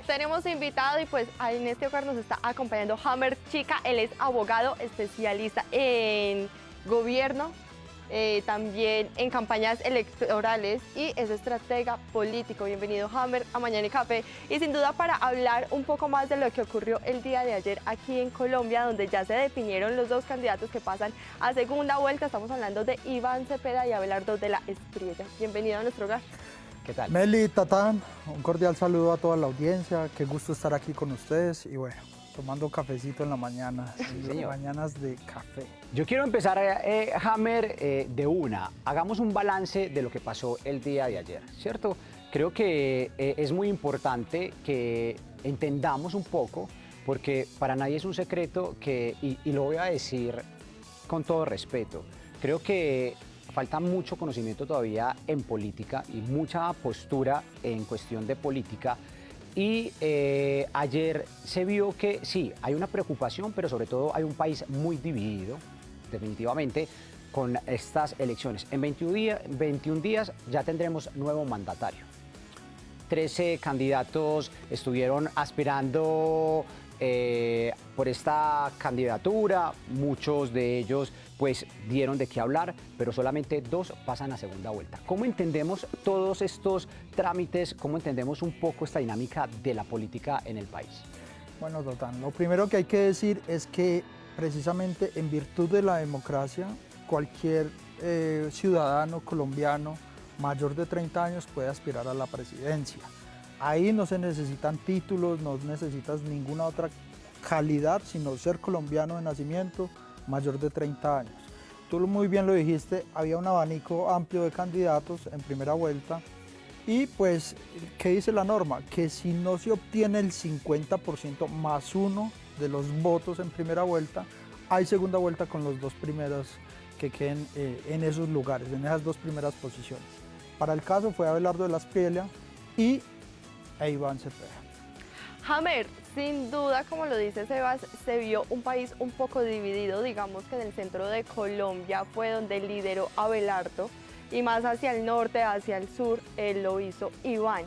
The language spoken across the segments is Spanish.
Tenemos invitado y pues en este lugar nos está acompañando Hamer Chica. Él es abogado especialista en gobierno, también en campañas electorales y es estratega político. Bienvenido, Hamer, a Mañana y Café. Y sin duda para hablar un poco más de lo que ocurrió el día de ayer aquí en Colombia, donde ya se definieron los dos candidatos que pasan a segunda vuelta. Estamos hablando de Iván Cepeda y Abelardo de la Espriella. Bienvenido a nuestro hogar. ¿Qué tal? Meli, Tatán, un cordial saludo a toda la audiencia, qué gusto estar aquí con ustedes y bueno, tomando cafecito en la mañana, mañanas de café. Yo quiero empezar, Hamer, de una. Hagamos un balance de lo que pasó el día de ayer, ¿cierto? Creo que es muy importante que entendamos un poco, porque para nadie es un secreto que, y lo voy a decir con todo respeto, creo que falta mucho conocimiento todavía en política y mucha postura en cuestión de política. Y ayer se vio que sí, hay una preocupación, pero sobre todo hay un país muy dividido, definitivamente, con estas elecciones. En 21 días ya tendremos nuevo mandatario. 13 candidatos estuvieron aspirando por esta candidatura, muchos de ellos pues dieron de qué hablar, pero solamente 2 pasan a segunda vuelta. ¿Cómo entendemos todos estos trámites? ¿Cómo entendemos un poco esta dinámica de la política en el país? Bueno, Tatán, lo primero que hay que decir es que precisamente en virtud de la democracia, cualquier ciudadano colombiano mayor de 30 años puede aspirar a la presidencia. Ahí no se necesitan títulos, no necesitas ninguna otra calidad, sino ser colombiano de nacimiento, mayor de 30 años. Tú muy bien lo dijiste, había un abanico amplio de candidatos en primera vuelta y pues, ¿qué dice la norma? Que si no se obtiene el 50% más 1 de los votos en primera vuelta, hay segunda vuelta con los 2 primeros que queden en esos lugares, en esas 2 primeras posiciones. Para el caso fue Abelardo de la Espriella y Iván Cepeda. Hamer, sin duda, como lo dice Sebas, se vio un país un poco dividido. Digamos que en el centro de Colombia fue donde lideró Abelardo y más hacia el norte, hacia el sur, lo hizo Iván.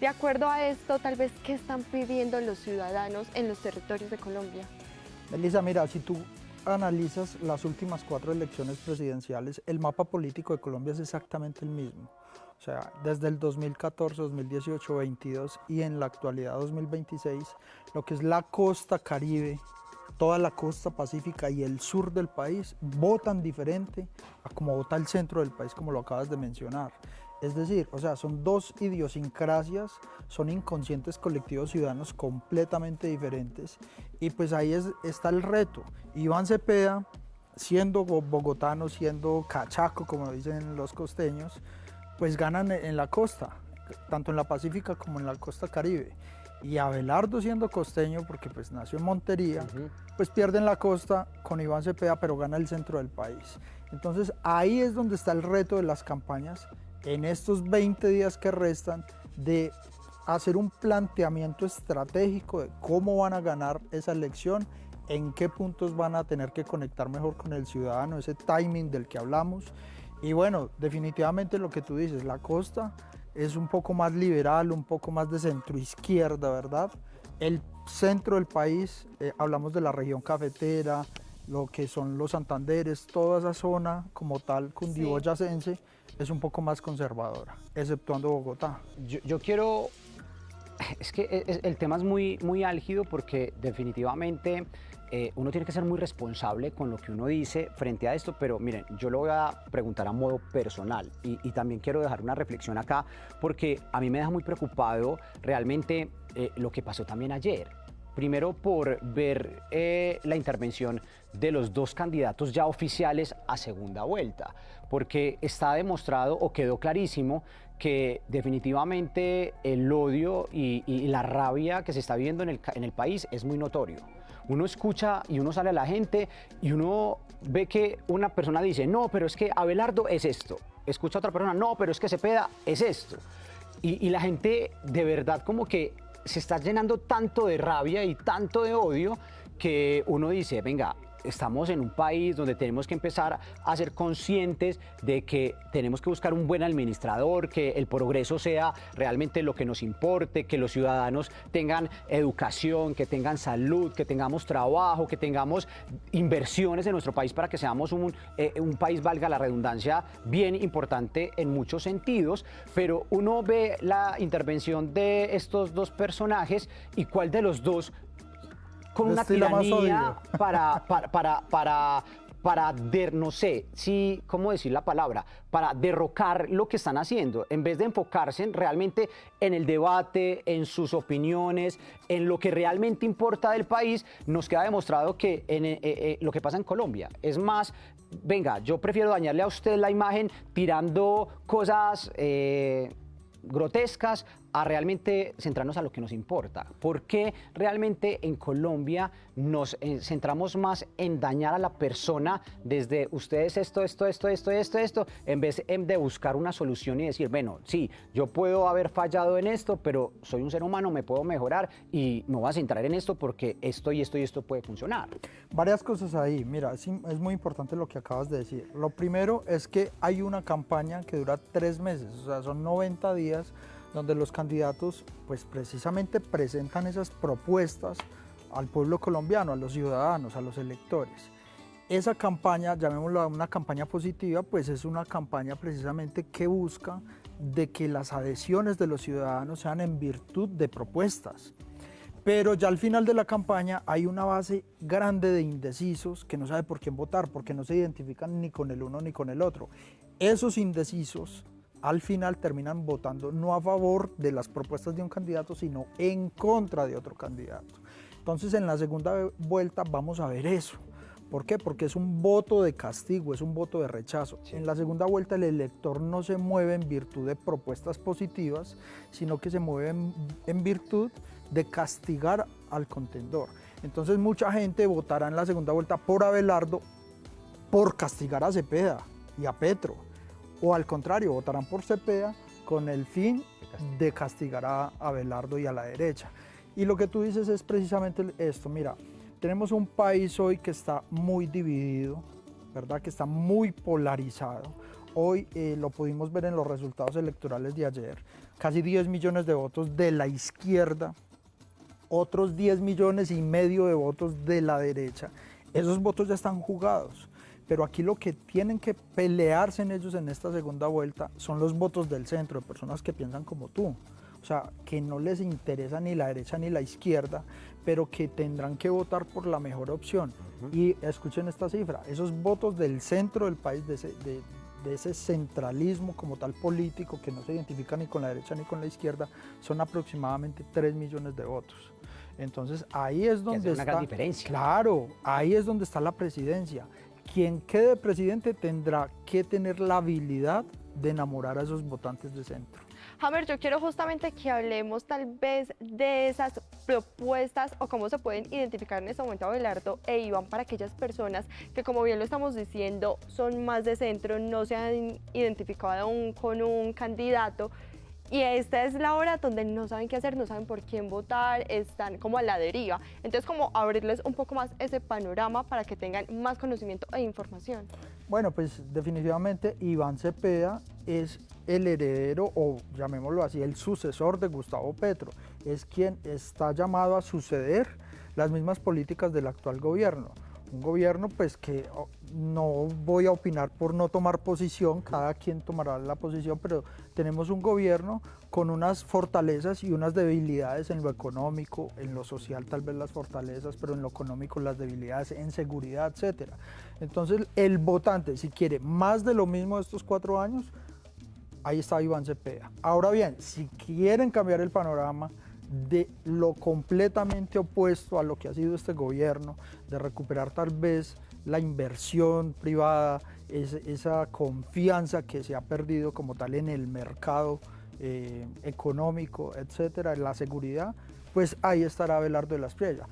De acuerdo a esto, tal vez, ¿qué están pidiendo los ciudadanos en los territorios de Colombia? Melissa, mira, si tú analizas las últimas 4 elecciones presidenciales, el mapa político de Colombia es exactamente el mismo. O sea, desde el 2014, 2018, 2022 y en la actualidad 2026, lo que es la costa Caribe, toda la costa pacífica y el sur del país votan diferente a como vota el centro del país, como lo acabas de mencionar. Es decir, o sea, son 2 idiosincrasias, son inconscientes colectivos ciudadanos completamente diferentes y pues ahí está el reto. Iván Cepeda, siendo bogotano, siendo cachaco, como dicen los costeños, pues ganan en la costa, tanto en la Pacífica como en la costa Caribe. Y Abelardo, siendo costeño, porque pues nació en Montería, pues pierde en la costa con Iván Cepeda, pero gana el centro del país. Entonces ahí es donde está el reto de las campañas, en estos 20 días que restan, de hacer un planteamiento estratégico de cómo van a ganar esa elección, en qué puntos van a tener que conectar mejor con el ciudadano, ese timing del que hablamos. Y bueno, definitivamente lo que tú dices, la costa es un poco más liberal, un poco más de centro-izquierda, ¿verdad? El centro del país, hablamos de la región cafetera, lo que son los Santanderes, toda esa zona como tal, cundiboyacense, es un poco más conservadora, exceptuando Bogotá. Yo quiero... Es que el tema es muy álgido porque definitivamente uno tiene que ser muy responsable con lo que uno dice frente a esto, pero miren, yo lo voy a preguntar a modo personal y también quiero dejar una reflexión acá porque a mí me deja muy preocupado realmente lo que pasó también ayer. Primero por ver la intervención de los 2 candidatos ya oficiales a segunda vuelta, porque está demostrado o quedó clarísimo que definitivamente el odio y la rabia que se está viviendo en el país es muy notorio. Uno escucha y uno sale a la gente y uno ve que una persona dice, no, pero es que Abelardo es esto. Escucha a otra persona, no, pero es que Cepeda es esto. Y la gente de verdad como que se está llenando tanto de rabia y tanto de odio que uno dice, venga, estamos en un país donde tenemos que empezar a ser conscientes de que tenemos que buscar un buen administrador, que el progreso sea realmente lo que nos importe, que los ciudadanos tengan educación, que tengan salud, que tengamos trabajo, que tengamos inversiones en nuestro país para que seamos un país, valga la redundancia, bien importante en muchos sentidos, pero uno ve la intervención de estos dos personajes y cuál de los dos con una tiranía no sé, sí, ¿cómo decir la palabra? Para derrocar lo que están haciendo, en vez de enfocarse realmente en el debate, en sus opiniones, en lo que realmente importa del país, nos queda demostrado que lo que pasa en Colombia es más, venga, yo prefiero dañarle a usted la imagen tirando cosas grotescas a realmente centrarnos a lo que nos importa. ¿Por qué realmente en Colombia nos centramos más en dañar a la persona desde ustedes esto, en vez de buscar una solución y decir, bueno, sí, yo puedo haber fallado en esto, pero soy un ser humano, me puedo mejorar y me voy a centrar en esto porque esto y esto puede funcionar? Varias cosas ahí. Mira, es muy importante lo que acabas de decir. Lo primero es que hay una campaña que dura 3 meses, o sea, son 90 días donde los candidatos pues precisamente presentan esas propuestas al pueblo colombiano, a los ciudadanos, a los electores. Esa campaña, llamémosla una campaña positiva, pues es una campaña precisamente que busca de que las adhesiones de los ciudadanos sean en virtud de propuestas. Pero ya al final de la campaña hay una base grande de indecisos que no sabe por quién votar, porque no se identifican ni con el uno ni con el otro. Esos indecisos al final terminan votando no a favor de las propuestas de un candidato, sino en contra de otro candidato. Entonces, en la segunda vuelta vamos a ver eso. ¿Por qué? Porque es un voto de castigo, es un voto de rechazo. Sí. En la segunda vuelta el elector no se mueve en virtud de propuestas positivas, sino que se mueve en virtud de castigar al contendor. Entonces, mucha gente votará en la segunda vuelta por Abelardo por castigar a Cepeda y a Petro. O al contrario, votarán por Cepeda con el fin de castigar a Abelardo y a la derecha. Y lo que tú dices es precisamente esto. Mira, tenemos un país hoy que está muy dividido, ¿verdad? Que está muy polarizado. Hoy lo pudimos ver en los resultados electorales de ayer. Casi 10 millones de votos de la izquierda, otros 10 millones y medio de votos de la derecha. Esos votos ya están jugados. Pero aquí lo que tienen que pelearse en ellos en esta segunda vuelta son los votos del centro, de personas que piensan como tú. O sea, que no les interesa ni la derecha ni la izquierda, pero que tendrán que votar por la mejor opción. Y escuchen esta cifra, esos votos del centro del país, de ese centralismo como tal político, que no se identifica ni con la derecha ni con la izquierda, son aproximadamente 3 millones de votos. Entonces ahí es donde está una gran diferencia. Claro, ahí es donde está la presidencia. Quien quede presidente tendrá que tener la habilidad de enamorar a esos votantes de centro. Hamer, yo quiero justamente que hablemos tal vez de esas propuestas o cómo se pueden identificar en este momento Abelardo e Iván para aquellas personas que, como bien lo estamos diciendo, son más de centro, no se han identificado aún con un candidato. Y esta es la hora donde no saben qué hacer, no saben por quién votar, están como a la deriva. Entonces, como abrirles un poco más ese panorama para que tengan más conocimiento e información. Bueno, pues definitivamente Iván Cepeda es el heredero, o llamémoslo así, el sucesor de Gustavo Petro. Es quien está llamado a suceder las mismas políticas del actual gobierno. Un gobierno pues que no voy a opinar por no tomar posición, cada quien tomará la posición, pero tenemos un gobierno con unas fortalezas y unas debilidades en lo económico, en lo social tal vez las fortalezas, pero en lo económico las debilidades, en seguridad, etcétera. Entonces el votante, si quiere más de lo mismo de estos 4 años, ahí está Iván Cepeda. Ahora bien, si quieren cambiar el panorama de lo completamente opuesto a lo que ha sido este gobierno, de recuperar tal vez la inversión privada, esa confianza que se ha perdido como tal en el mercado económico, etcétera, en la seguridad, pues ahí estará Abelardo de la Espriella.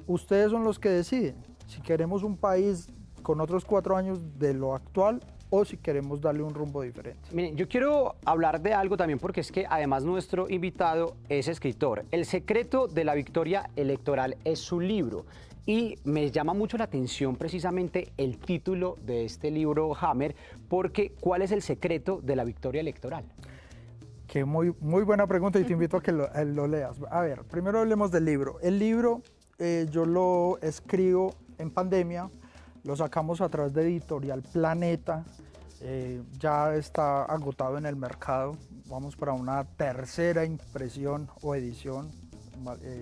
Ustedes son los que deciden. Si queremos un país con otros 4 años de lo actual, o si queremos darle un rumbo diferente. Miren, yo quiero hablar de algo también porque es que además nuestro invitado es escritor. El secreto de la victoria electoral es su libro y me llama mucho la atención precisamente el título de este libro, Hammer, porque ¿cuál es el secreto de la victoria electoral? Que muy buena pregunta y te invito a que lo leas. A ver, primero hablemos del libro. El libro yo lo escribo en pandemia, lo sacamos a través de Editorial Planeta, ya está agotado en el mercado, vamos para una tercera impresión o edición,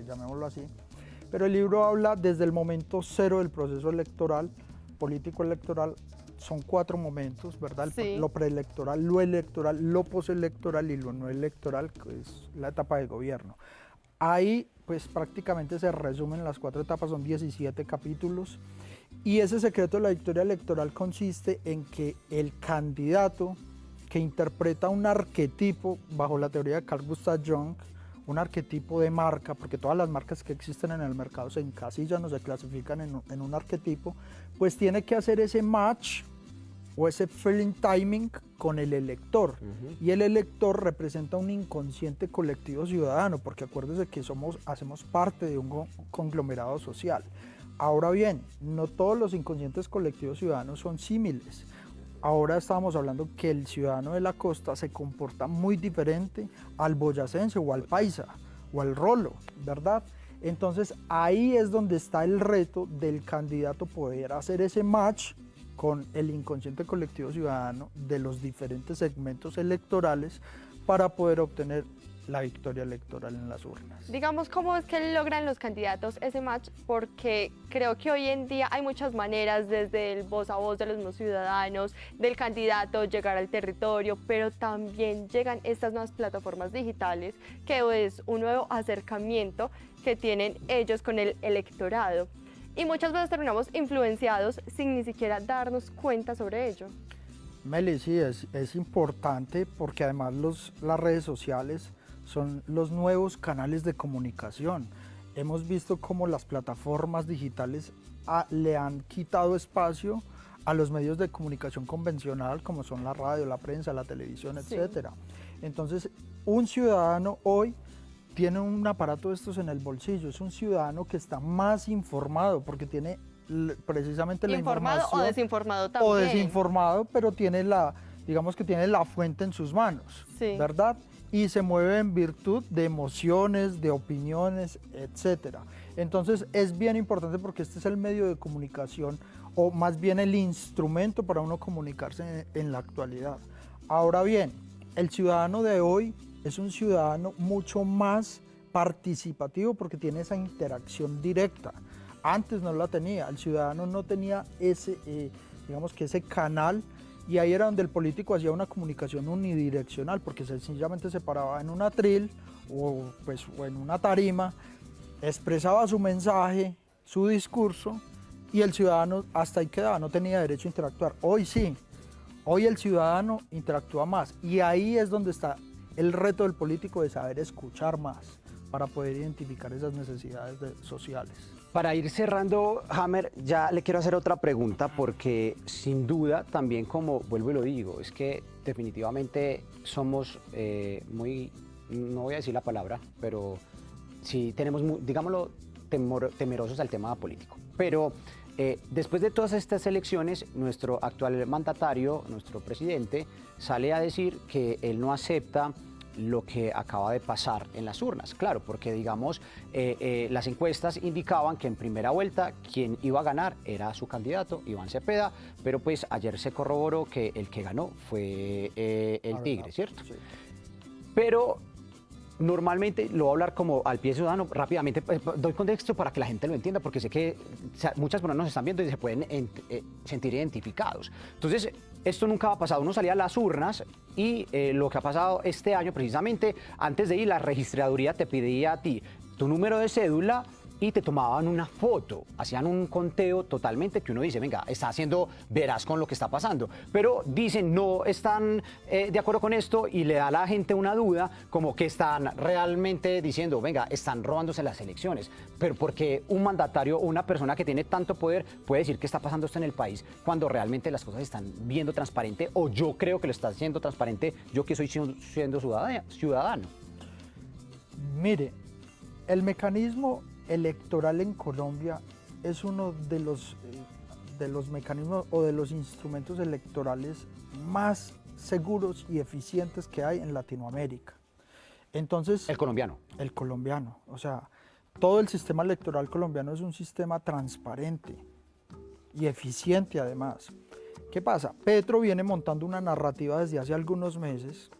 llamémoslo así. Pero el libro habla desde el momento cero del proceso electoral, político electoral. Son 4 momentos, ¿verdad? Sí. Lo preelectoral, lo postelectoral y lo no electoral, que es la etapa de gobierno. Ahí, pues prácticamente se resumen las 4 etapas, son 17 capítulos. Y ese secreto de la victoria electoral consiste en que el candidato que interpreta un arquetipo, bajo la teoría de Carl Gustav Jung, un arquetipo de marca, porque todas las marcas que existen en el mercado se encasillan o se clasifican en un arquetipo, pues tiene que hacer ese match o ese feeling timing con el elector. Y el elector representa un inconsciente colectivo ciudadano, porque acuérdense que hacemos parte de un conglomerado social. Ahora bien, no todos los inconscientes colectivos ciudadanos son símiles. Ahora estábamos hablando que el ciudadano de la costa se comporta muy diferente al boyacense o al paisa o al rolo, ¿verdad? Entonces ahí es donde está el reto del candidato poder hacer ese match con el inconsciente colectivo ciudadano de los diferentes segmentos electorales para poder obtener la victoria electoral en las urnas. Digamos, ¿cómo es que logran los candidatos ese match? Porque creo que hoy en día hay muchas maneras, desde el voz a voz de los mismos ciudadanos, del candidato llegar al territorio, pero también llegan estas nuevas plataformas digitales, que es un nuevo acercamiento que tienen ellos con el electorado. Y muchas veces terminamos influenciados sin ni siquiera darnos cuenta sobre ello. Meli, sí, es importante porque además las redes sociales son los nuevos canales de comunicación. Hemos visto cómo las plataformas digitales le han quitado espacio a los medios de comunicación convencional, como son la radio, la prensa, la televisión, etc. Entonces, un ciudadano hoy tiene un aparato de estos en el bolsillo, es un ciudadano que está más informado porque tiene precisamente la información. Informado o desinformado también. O desinformado, pero tiene digamos que tiene la fuente en sus manos, ¿verdad? Y se mueve en virtud de emociones, de opiniones, etc. Entonces es bien importante porque este es el medio de comunicación, o más bien el instrumento para uno comunicarse en la actualidad. Ahora bien, el ciudadano de hoy es un ciudadano mucho más participativo porque tiene esa interacción directa. Antes no la tenía, el ciudadano no tenía digamos que ese canal, y ahí era donde el político hacía una comunicación unidireccional, porque sencillamente se paraba en un atril o en una tarima, expresaba su mensaje, su discurso, y el ciudadano hasta ahí quedaba, no tenía derecho a interactuar. Hoy sí, hoy el ciudadano interactúa más, y ahí es donde está el reto del político de saber escuchar más para poder identificar esas necesidades sociales. Para ir cerrando, Hammer, ya le quiero hacer otra pregunta porque sin duda también, como vuelvo y lo digo, es que definitivamente somos muy, no voy a decir la palabra, pero sí tenemos, digámoslo, temerosos al tema político. Pero después de todas estas elecciones, nuestro actual mandatario, nuestro presidente, sale a decir que él no acepta lo que acaba de pasar en las urnas. Claro, porque digamos, las encuestas indicaban que en primera vuelta quien iba a ganar era su candidato, Iván Cepeda, pero pues ayer se corroboró que el que ganó fue el Tigre, ¿cierto? Sí. Pero normalmente lo voy a hablar como al pie ciudadano, rápidamente doy contexto para que la gente lo entienda, porque sé que muchas personas nos están viendo y se pueden sentir identificados. Entonces, esto nunca ha pasado. Uno salía a las urnas y lo que ha pasado este año, precisamente, antes de ir, la registraduría te pedía a ti tu número de cédula y te tomaban una foto, hacían un conteo totalmente que uno dice, venga, está haciendo veraz con lo que está pasando, pero dicen no están de acuerdo con esto y le da a la gente una duda como que están realmente diciendo, venga, están robándose las elecciones, pero porque un mandatario o una persona que tiene tanto poder puede decir que está pasando esto en el país cuando realmente las cosas están viendo transparente, o yo creo que lo está haciendo transparente, yo que soy siendo ciudadano. Mire, el mecanismo electoral en Colombia es uno de los mecanismos o de los instrumentos electorales más seguros y eficientes que hay en Latinoamérica. Entonces, El colombiano. el colombiano, o sea, todo el sistema electoral colombiano es un sistema transparente y eficiente además. ¿Qué pasa? Petro viene montando una narrativa desde hace algunos meses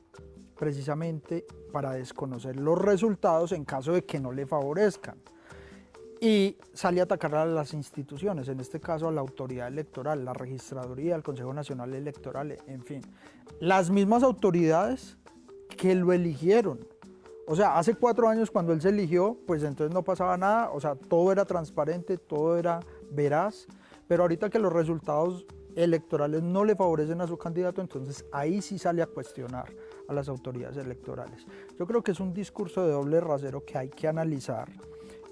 precisamente para desconocer los resultados en caso de que no le favorezcan. Y sale a atacar a las instituciones, en este caso a la autoridad electoral, la registraduría, el Consejo Nacional Electoral, en fin. Las mismas autoridades que lo eligieron. O sea, hace 4 años cuando él se eligió, pues entonces no pasaba nada, o sea, todo era transparente, todo era veraz, pero ahorita que los resultados electorales no le favorecen a su candidato, entonces ahí sí sale a cuestionar a las autoridades electorales. Yo creo que es un discurso de doble rasero que hay que analizar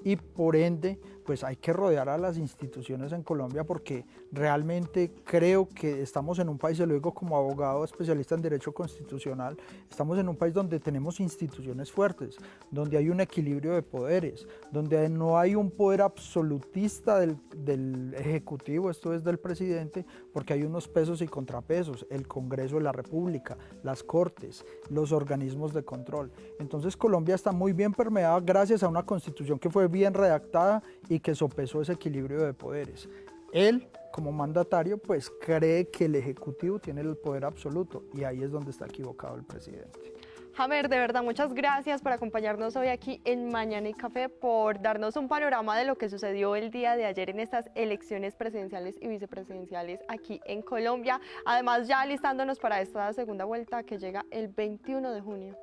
y por ende pues hay que rodear a las instituciones en Colombia, porque realmente creo que estamos en un país, y lo digo como abogado especialista en derecho constitucional, estamos en un país donde tenemos instituciones fuertes, donde hay un equilibrio de poderes, donde no hay un poder absolutista del Ejecutivo, esto es del presidente, porque hay unos pesos y contrapesos, el Congreso de la República, las Cortes, los organismos de control. Entonces Colombia está muy bien permeada gracias a una constitución que fue bien redactada y que sopesó ese equilibrio de poderes. Él, como mandatario, pues cree que el Ejecutivo tiene el poder absoluto, y ahí es donde está equivocado el presidente. Hamer, de verdad, muchas gracias por acompañarnos hoy aquí en Mañana y Café, por darnos un panorama de lo que sucedió el día de ayer en estas elecciones presidenciales y vicepresidenciales aquí en Colombia. Además, ya alistándonos para esta segunda vuelta que llega el 21 de junio.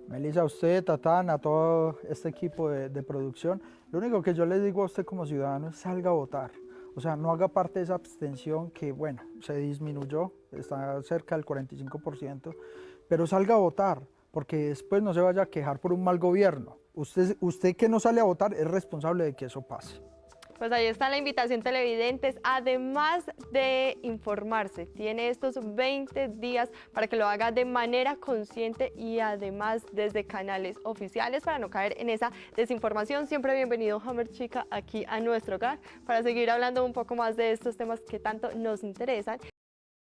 Melissa, a usted, Tatán, a todo este equipo de producción, lo único que yo le digo a usted como ciudadano es salga a votar. O sea, no haga parte de esa abstención que, bueno, se disminuyó, está cerca del 45%, pero salga a votar, porque después no se vaya a quejar por un mal gobierno. Usted que no sale a votar es responsable de que eso pase. Pues ahí está la invitación, televidentes. Además de informarse, tiene estos 20 días para que lo haga de manera consciente y además desde canales oficiales para no caer en esa desinformación. Siempre bienvenido, Hamer Chica, aquí a nuestro hogar para seguir hablando un poco más de estos temas que tanto nos interesan.